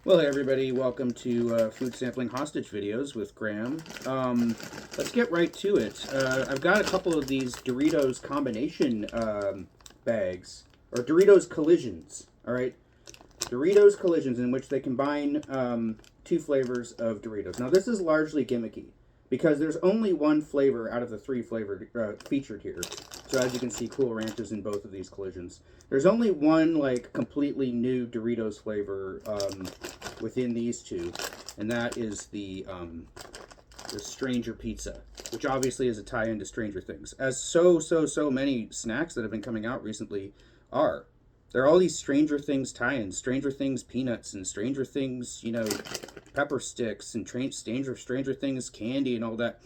Well, hey everybody, welcome to Food Sampling Hostage Videos with Graham. Let's get right to it. I've got a couple of these Doritos combination bags, or Doritos collisions, alright? Doritos collisions in which they combine two flavors of Doritos. Now this is largely gimmicky, because there's only one flavor out of the three flavored featured here. So as you can see, Cool Ranch is in both of these collisions. There's only one like completely new Doritos flavor within these two, and that is the Stranger Pizza, which obviously is a tie-in to Stranger Things, as so many snacks that have been coming out recently are. There are all these Stranger Things tie-ins, Stranger Things peanuts, and Stranger Things, pepper sticks, and Stranger Things candy and all that.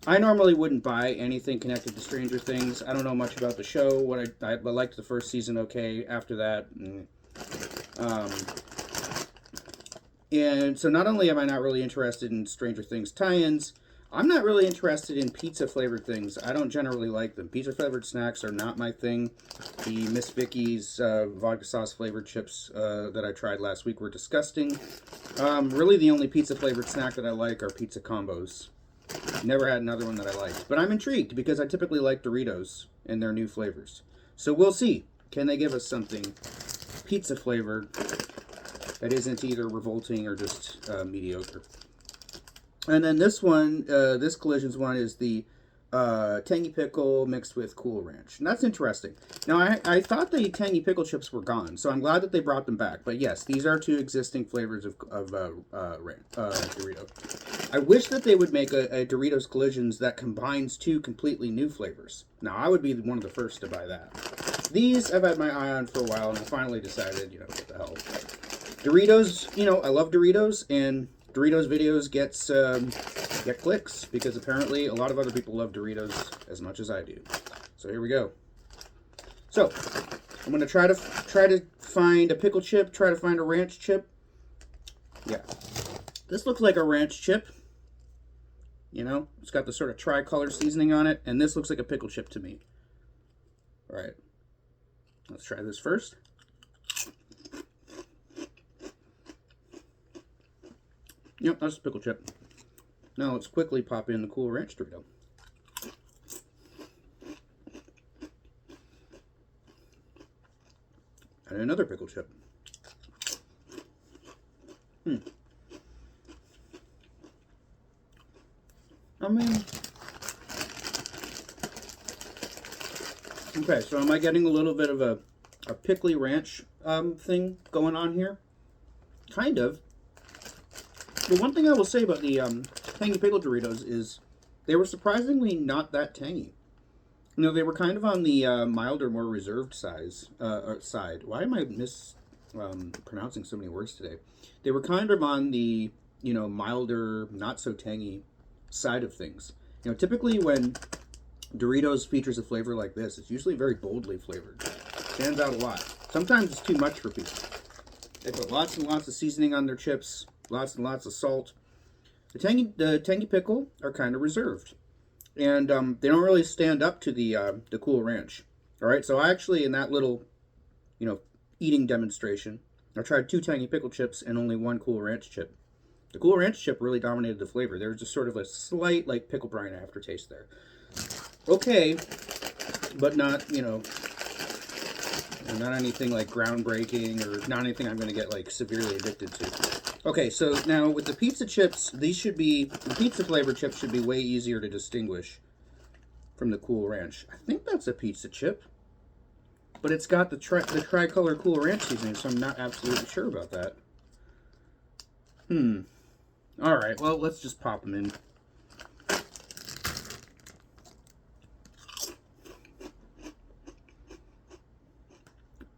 I normally wouldn't buy anything connected to Stranger Things. I don't know much about the show. I liked the first season okay. After that, and so not only am I not really interested in Stranger Things tie-ins, I'm not really interested in pizza-flavored things. I don't generally like them. Pizza-flavored snacks are not my thing. The Miss Vicky's vodka sauce-flavored chips that I tried last week were disgusting. Really, the only pizza-flavored snack that I like are pizza combos. Never had another one that I liked. But I'm intrigued because I typically like Doritos and their new flavors. So we'll see. Can they give us something pizza-flavored that isn't either revolting or just mediocre? And then this one, this Collisions one, is the Tangy Pickle mixed with Cool Ranch. And that's interesting. Now, I thought the Tangy Pickle chips were gone, so I'm glad that they brought them back. But yes, these are two existing flavors of Dorito. I wish that they would make a Doritos Collisions that combines two completely new flavors. Now, I would be one of the first to buy that. These I've had my eye on for a while, and I finally decided, what the hell. Doritos, I love Doritos, and Doritos videos get clicks because apparently a lot of other people love Doritos as much as I do. So here we go. So I'm gonna try to find a pickle chip, try to find a ranch chip. Yeah, this looks like a ranch chip. It's got the sort of tricolor seasoning on it, and this looks like a pickle chip to me. All right, let's try this first. Yep, that's a pickle chip. Now let's quickly pop in the Cool Ranch Dorito. And another pickle chip. Okay, so am I getting a little bit of a pickly ranch thing going on here? Kind of. The one thing I will say about the Tangy Pickle Doritos is they were surprisingly not that tangy. They were kind of on the milder, more reserved side. Why am I mispronouncing so many words today? They were kind of on the, milder, not so tangy side of things. Typically when Doritos features a flavor like this, it's usually very boldly flavored. Stands out a lot. Sometimes it's too much for people. They put lots and lots of seasoning on their chips, lots and lots of salt. The Tangy Pickle are kind of reserved. And they don't really stand up to the Cool Ranch. All right, so I actually, in that little, eating demonstration, I tried 2 Tangy Pickle chips and only 1 Cool Ranch chip. The Cool Ranch chip really dominated the flavor. There was just sort of a slight, pickle brine aftertaste there. Okay, but not, not anything groundbreaking or not anything I'm going to get severely addicted to. Okay, so now with the pizza chips, the pizza flavored chips should be way easier to distinguish from the Cool Ranch. I think that's a pizza chip, but it's got the tricolor Cool Ranch seasoning, so I'm not absolutely sure about that. All right, well, let's just pop them in.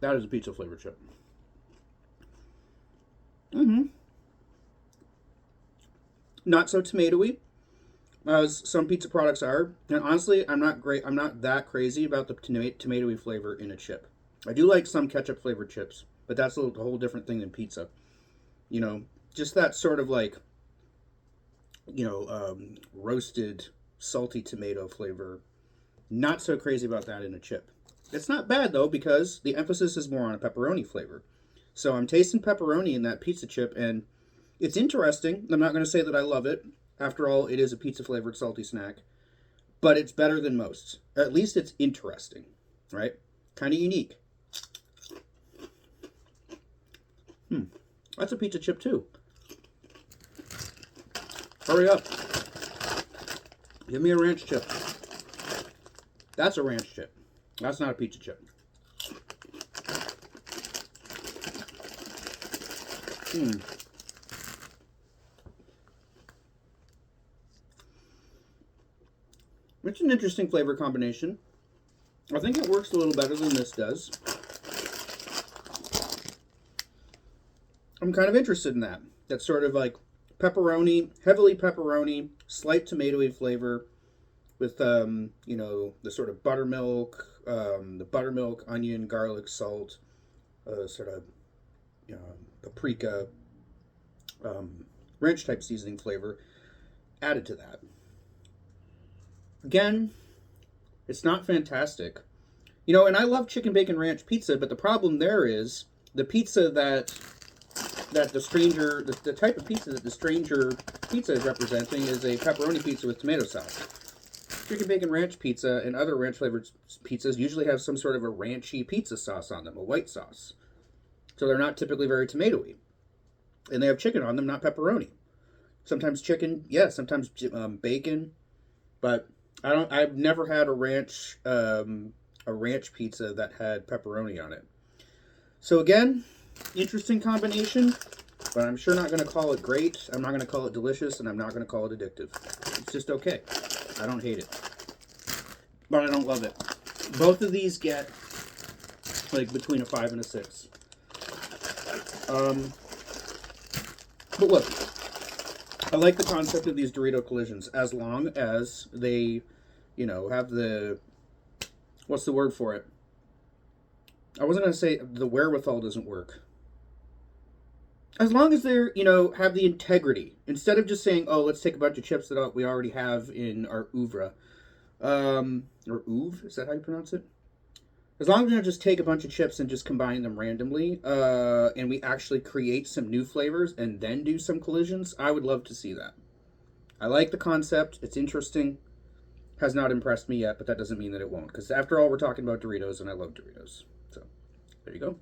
That is a pizza flavored chip. Not so tomatoey as some pizza products are. And honestly, I'm not that crazy about the tomatoey flavor in a chip. I do like some ketchup flavored chips, but that's a whole different thing than pizza. Just that sort of roasted salty tomato flavor. Not so crazy about that in a chip. It's not bad though, because the emphasis is more on a pepperoni flavor. So I'm tasting pepperoni in that pizza chip, and it's interesting. I'm not going to say that I love it. After all, it is a pizza-flavored salty snack. But it's better than most. At least it's interesting, right? Kind of unique. That's a pizza chip, too. Hurry up. Give me a ranch chip. That's a ranch chip. That's not a pizza chip. It's an interesting flavor combination. I think it works a little better than this does. I'm kind of interested in that. That's sort of like pepperoni, heavily pepperoni, slight tomatoey flavor with, you know, the sort of buttermilk, onion, garlic, salt, sort of, you know, paprika, ranch type seasoning flavor added to that. Again, it's not fantastic. You know, and I love chicken bacon ranch pizza, but the problem there is the pizza that the stranger, the type of pizza that the stranger pizza is representing is a pepperoni pizza with tomato sauce. Chicken bacon ranch pizza and other ranch flavored pizzas usually have some sort of a ranchy pizza sauce on them, a white sauce. So they're not typically very tomatoey. And they have chicken on them, not pepperoni. Sometimes chicken, yeah, sometimes bacon, but I've never had a ranch pizza that had pepperoni on it. So again, interesting combination, but I'm sure not going to call it great. I'm not going to call it delicious, and I'm not going to call it addictive. It's just okay. I don't hate it, but I don't love it. Both of these get like between a 5 and a 6. But look, I like the concept of these Dorito collisions as long as they, you know, have the, what's the word for it? I wasn't going to say the wherewithal doesn't work. As long as they're, you know, have the integrity. Instead of just saying, oh, let's take a bunch of chips that we already have in our oeuvre. Or oeuvre, is that how you pronounce it? As long as we don't just take a bunch of chips and just combine them randomly, and we actually create some new flavors and then do some collisions, I would love to see that. I like the concept. It's interesting. Has not impressed me yet, but that doesn't mean that it won't. Because after all, we're talking about Doritos, and I love Doritos. So, there you go.